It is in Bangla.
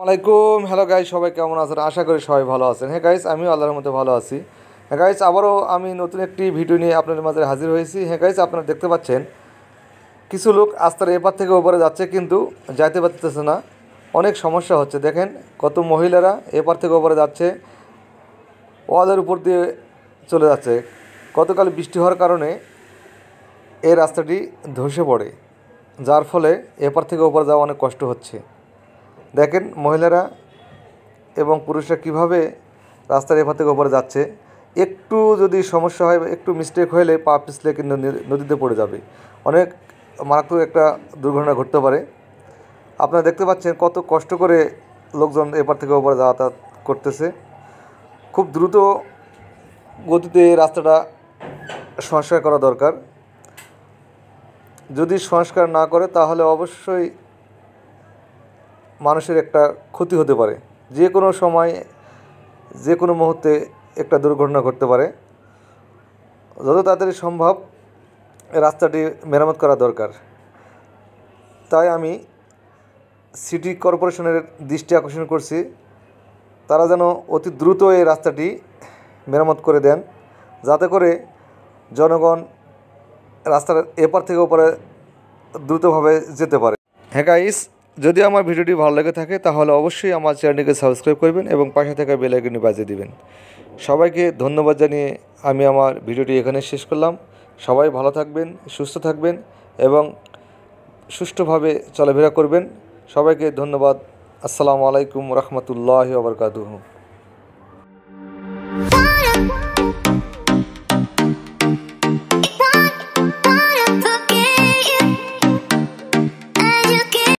আসসালামাইকুম। হ্যালো গাইস, সবাই কেমন আছেন? আশা করি সবাই ভালো আছেন। হ্যাঁ গাইস, আমিও আল্লাহর মধ্যে ভালো আছি। হ্যাঁ গাইস, আবারও আমি নতুন একটি ভিডিও নিয়ে আপনাদের মাঝে হাজির হয়েছি। হ্যাঁ গাইস, আপনারা দেখতে পাচ্ছেন কিছু লোক রাস্তার এপার থেকে ওপারে যাচ্ছে, কিন্তু যাইতে পারতেছে না। অনেক সমস্যা হচ্ছে। দেখেন কত মহিলারা এপার থেকে ওপারে যাচ্ছে, ওয়ালের উপর দিয়ে চলে যাচ্ছে। গতকাল বৃষ্টি হওয়ার কারণে এই রাস্তাটি ধসে পড়ে, যার ফলে এপার থেকে ওপারে যাওয়া অনেক কষ্ট হচ্ছে। দেখেন মহিলারা এবং পুরুষরা কীভাবে রাস্তার এপার থেকে ওপরে যাচ্ছে। একটু যদি সমস্যা হয়, একটু মিস্টেক হলে পা পিছলে কিন্তু নদীতে পড়ে যাবে। অনেক মারাত্মক একটা দুর্ঘটনা ঘটতে পারে। আপনারা দেখতে পাচ্ছেন কত কষ্ট করে লোকজন এপার থেকে ওপরে যাতায়াত করতেছে। খুব দ্রুত গতিতে রাস্তাটা সংস্কার করা দরকার। যদি সংস্কার না করে তাহলে অবশ্যই মানুষের একটা ক্ষতি হতে পারে। যে কোনো সময়, যে কোনো মুহূর্তে একটা দুর্ঘটনা ঘটতে পারে। যত তাড়াতাড়ি সম্ভব রাস্তাটি মেরামত করা দরকার। তাই আমি সিটি কর্পোরেশনের দৃষ্টি আকর্ষণ করছি, তারা যেন অতি দ্রুত এই রাস্তাটি মেরামত করে দেন, যাতে করে জনগণ রাস্তার এপার থেকে ওপারে দ্রুতভাবে যেতে পারে। হ্যাঁ গাইস, যদি আমার ভিডিওটি ভালো লেগে থাকে তাহলে অবশ্যই আমার চ্যানেলটিকে সাবস্ক্রাইব করবেন এবং পাশে থাকা বেল আইকনটি বাজিয়ে দিবেন। সবাইকে ধন্যবাদ জানিয়ে আমি আমার ভিডিওটি এখানে শেষ করলাম। সবাই ভালো থাকবেন, সুস্থ থাকবেন এবং সুষ্ঠুভাবে চলাফেরা করবেন। সবাইকে ধন্যবাদ। আসসালামু আলাইকুম রহমতুল্লাহি ওয়া বারাকাতুহু।